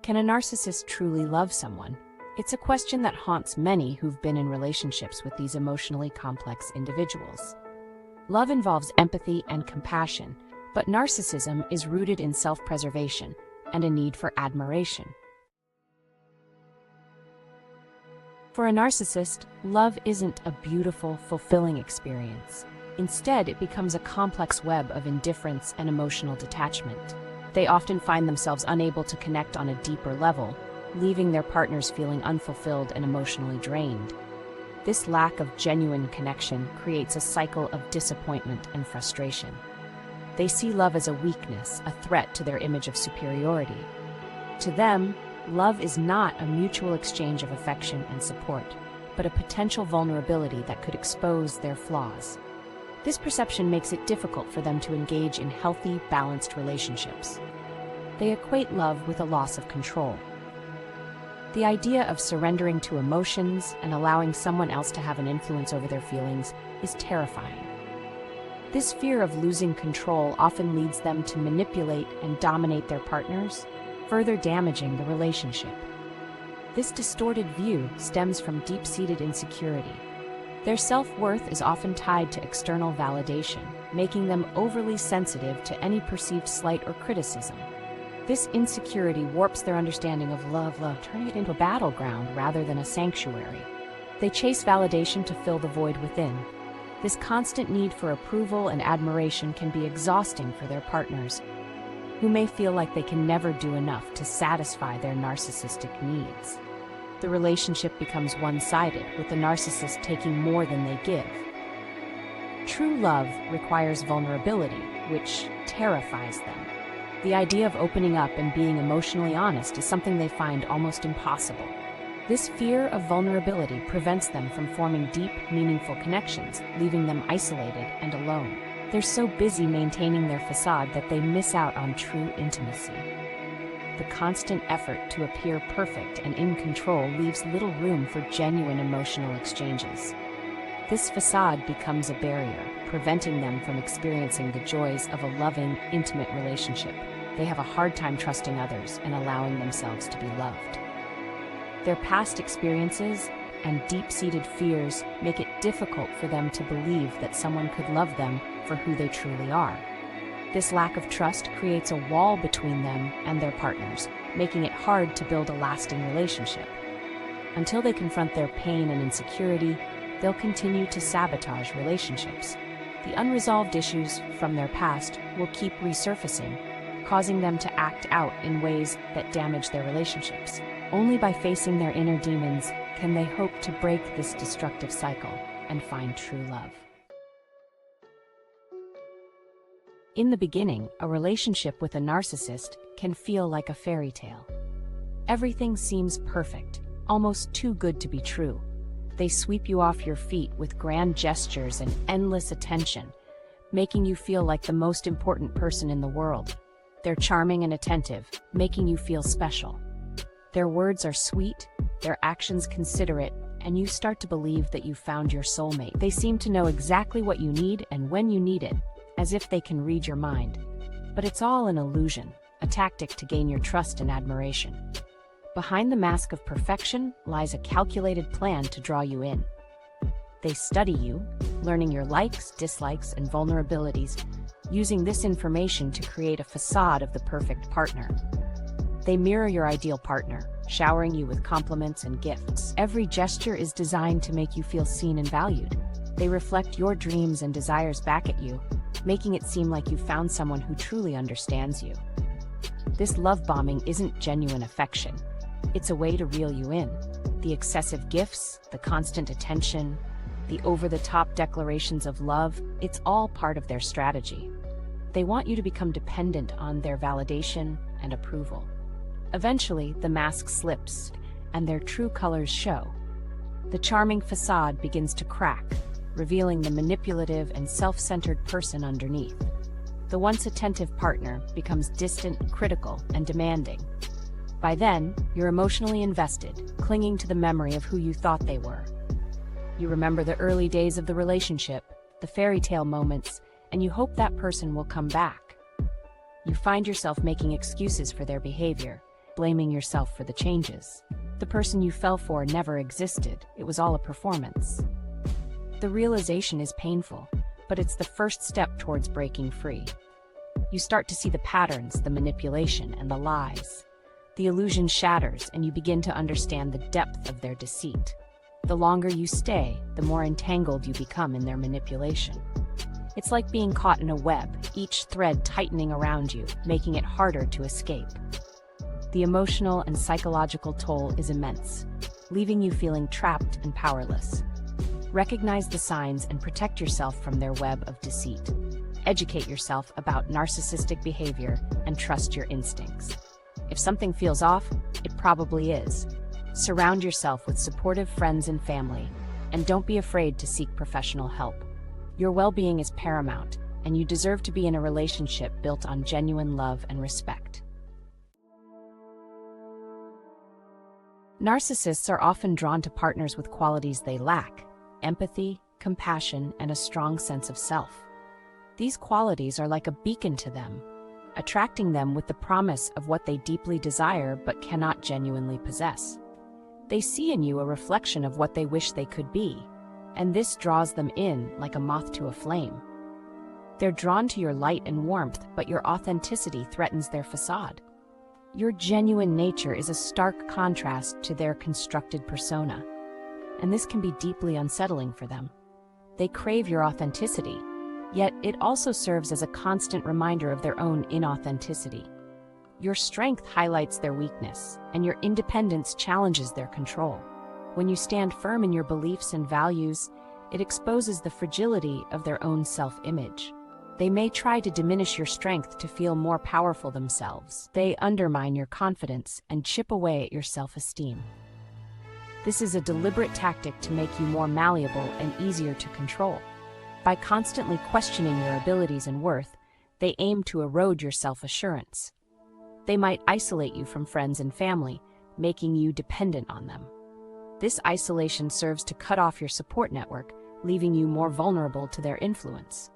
Can a narcissist truly love someone? It's a question that haunts many who've been in relationships with these emotionally complex individuals. Love involves empathy and compassion, but narcissism is rooted in self-preservation and a need for admiration. For a narcissist, love isn't a beautiful, fulfilling experience. Instead, it becomes a complex web of indifference and emotional detachment. They often find themselves unable to connect on a deeper level, leaving their partners feeling unfulfilled and emotionally drained. This lack of genuine connection creates a cycle of disappointment and frustration. They see love as a weakness, a threat to their image of superiority. To them, love is not a mutual exchange of affection and support, but a potential vulnerability that could expose their flaws. This perception makes it difficult for them to engage in healthy, balanced relationships. They equate love with a loss of control. The idea of surrendering to emotions and allowing someone else to have an influence over their feelings is terrifying. This fear of losing control often leads them to manipulate and dominate their partners, further damaging the relationship. This distorted view stems from deep-seated insecurity. Their self-worth is often tied to external validation, making them overly sensitive to any perceived slight or criticism. This insecurity warps their understanding of love, turning it into a battleground rather than a sanctuary. They chase validation to fill the void within. This constant need for approval and admiration can be exhausting for their partners, who may feel like they can never do enough to satisfy their narcissistic needs. The relationship becomes one-sided, with the narcissist taking more than they give. True love requires vulnerability, which terrifies them. The idea of opening up and being emotionally honest is something they find almost impossible. This fear of vulnerability prevents them from forming deep, meaningful connections, leaving them isolated and alone. They're so busy maintaining their facade that they miss out on true intimacy. The constant effort to appear perfect and in control leaves little room for genuine emotional exchanges. This facade becomes a barrier, preventing them from experiencing the joys of a loving, intimate relationship. They have a hard time trusting others and allowing themselves to be loved. Their past experiences and deep-seated fears make it difficult for them to believe that someone could love them for who they truly are. This lack of trust creates a wall between them and their partners, making it hard to build a lasting relationship. Until they confront their pain and insecurity, they'll continue to sabotage relationships. The unresolved issues from their past will keep resurfacing, causing them to act out in ways that damage their relationships. Only by facing their inner demons can they hope to break this destructive cycle and find true love. In the beginning, a relationship with a narcissist can feel like a fairy tale. Everything seems perfect, almost too good to be true. They sweep you off your feet with grand gestures and endless attention, making you feel like the most important person in the world. They're charming and attentive, making you feel special. Their words are sweet, their actions considerate, and you start to believe that you've found your soulmate. They seem to know exactly what you need and when you need it, as if they can read your mind. But it's all an illusion, a tactic to gain your trust and admiration. Behind the mask of perfection lies a calculated plan to draw you in. They study you, learning your likes, dislikes, and vulnerabilities, using this information to create a facade of the perfect partner. They mirror your ideal partner, showering you with compliments and gifts. Every gesture is designed to make you feel seen and valued. They reflect your dreams and desires back at you, making it seem like you've found someone who truly understands you. This love bombing isn't genuine affection. It's a way to reel you in. The excessive gifts, the constant attention, the over-the-top declarations of love, it's all part of their strategy. They want you to become dependent on their validation and approval. Eventually, the mask slips, and their true colors show. The charming facade begins to crack, revealing the manipulative and self-centered person underneath. The once attentive partner becomes distant, critical, and demanding. By then, you're emotionally invested, clinging to the memory of who you thought they were. You remember the early days of the relationship, the fairy tale moments, and you hope that person will come back. You find yourself making excuses for their behavior, blaming yourself for the changes. The person you fell for never existed, it was all a performance. The realization is painful, but it's the first step towards breaking free. You start to see the patterns, the manipulation, and the lies. The illusion shatters, and you begin to understand the depth of their deceit. The longer you stay, the more entangled you become in their manipulation. It's like being caught in a web, each thread tightening around you, making it harder to escape. The emotional and psychological toll is immense, leaving you feeling trapped and powerless. Recognize the signs and protect yourself from their web of deceit. Educate yourself about narcissistic behavior and trust your instincts. If something feels off, it probably is. Surround yourself with supportive friends and family, and don't be afraid to seek professional help. Your well-being is paramount, and you deserve to be in a relationship built on genuine love and respect. Narcissists are often drawn to partners with qualities they lack: empathy, compassion, and a strong sense of self. These qualities are like a beacon to them, attracting them with the promise of what they deeply desire but cannot genuinely possess. They see in you a reflection of what they wish they could be, and this draws them in like a moth to a flame. They're drawn to your light and warmth, but your authenticity threatens their facade. Your genuine nature is a stark contrast to their constructed persona, and this can be deeply unsettling for them. They crave your authenticity, yet it also serves as a constant reminder of their own inauthenticity. Your strength highlights their weakness, and your independence challenges their control. When you stand firm in your beliefs and values, it exposes the fragility of their own self-image. They may try to diminish your strength to feel more powerful themselves. They undermine your confidence and chip away at your self-esteem. This is a deliberate tactic to make you more malleable and easier to control. By constantly questioning your abilities and worth, they aim to erode your self-assurance. They might isolate you from friends and family, making you dependent on them. This isolation serves to cut off your support network, leaving you more vulnerable to their influence.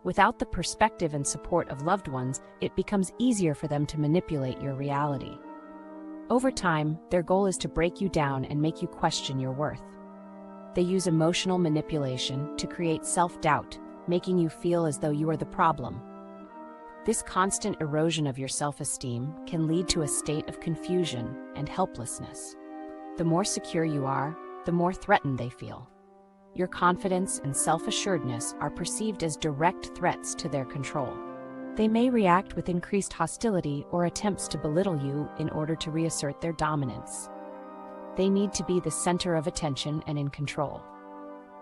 Without the perspective and support of loved ones, it becomes easier for them to manipulate your reality. Over time, their goal is to break you down and make you question your worth. They use emotional manipulation to create self-doubt, making you feel as though you are the problem. This constant erosion of your self-esteem can lead to a state of confusion and helplessness. The more secure you are, the more threatened they feel. Your confidence and self-assuredness are perceived as direct threats to their control. They may react with increased hostility or attempts to belittle you in order to reassert their dominance. They need to be the center of attention and in control.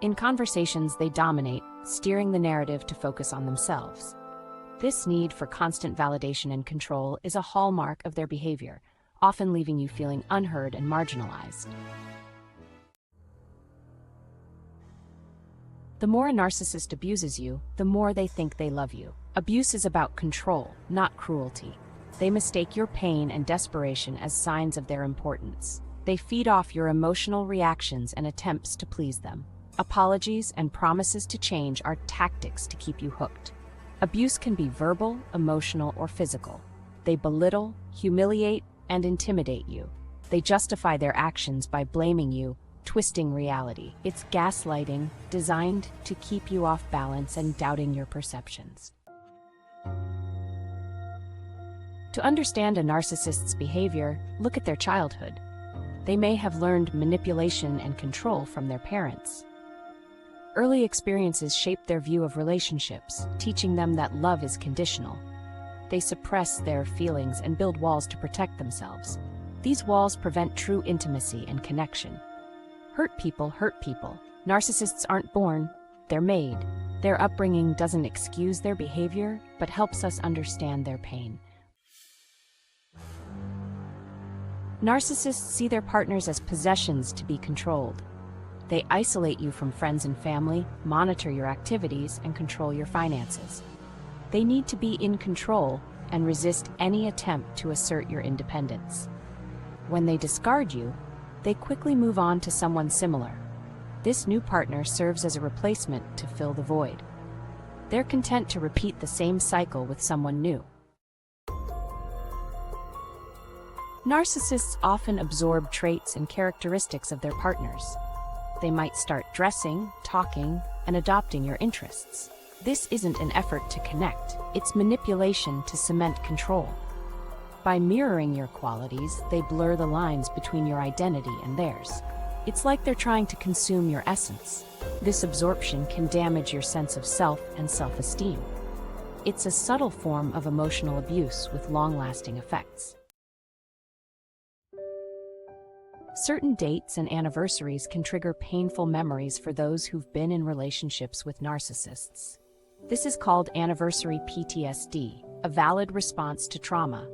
In conversations, they dominate, steering the narrative to focus on themselves. This need for constant validation and control is a hallmark of their behavior, often leaving you feeling unheard and marginalized. The more a narcissist abuses you, the more they think they love you. Abuse is about control, not cruelty. They mistake your pain and desperation as signs of their importance. They feed off your emotional reactions and attempts to please them. Apologies and promises to change are tactics to keep you hooked. Abuse can be verbal, emotional, or physical. They belittle, humiliate, and intimidate you. They justify their actions by blaming you, twisting reality. It's gaslighting, designed to keep you off balance and doubting your perceptions. To understand a narcissist's behavior, look at their childhood. They may have learned manipulation and control from their parents. Early experiences shape their view of relationships, teaching them that love is conditional. They suppress their feelings and build walls to protect themselves. These walls prevent true intimacy and connection. Hurt people hurt people. Narcissists aren't born, they're made. Their upbringing doesn't excuse their behavior, but helps us understand their pain. Narcissists see their partners as possessions to be controlled. They isolate you from friends and family, monitor your activities, and control your finances. They need to be in control and resist any attempt to assert your independence. When they discard you, they quickly move on to someone similar. This new partner serves as a replacement to fill the void. They're content to repeat the same cycle with someone new. Narcissists often absorb traits and characteristics of their partners. They might start dressing, talking, and adopting your interests. This isn't an effort to connect, it's manipulation to cement control. By mirroring your qualities, they blur the lines between your identity and theirs. It's like they're trying to consume your essence. This absorption can damage your sense of self and self-esteem. It's a subtle form of emotional abuse with long-lasting effects. Certain dates and anniversaries can trigger painful memories for those who've been in relationships with narcissists. This is called anniversary PTSD, a valid response to trauma.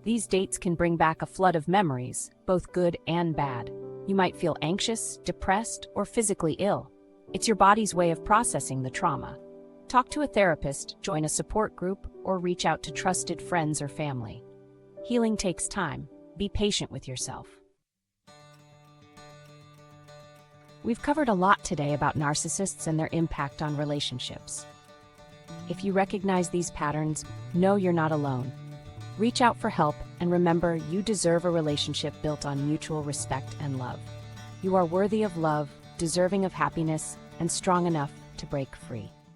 These dates can bring back a flood of memories, both good and bad. You might feel anxious, depressed, or physically ill. It's your body's way of processing the trauma. Talk to a therapist, join a support group, or reach out to trusted friends or family. Healing takes time. Be patient with yourself. We've covered a lot today about narcissists and their impact on relationships. If you recognize these patterns, know you're not alone. Reach out for help, and remember, you deserve a relationship built on mutual respect and love. You are worthy of love, deserving of happiness, and strong enough to break free.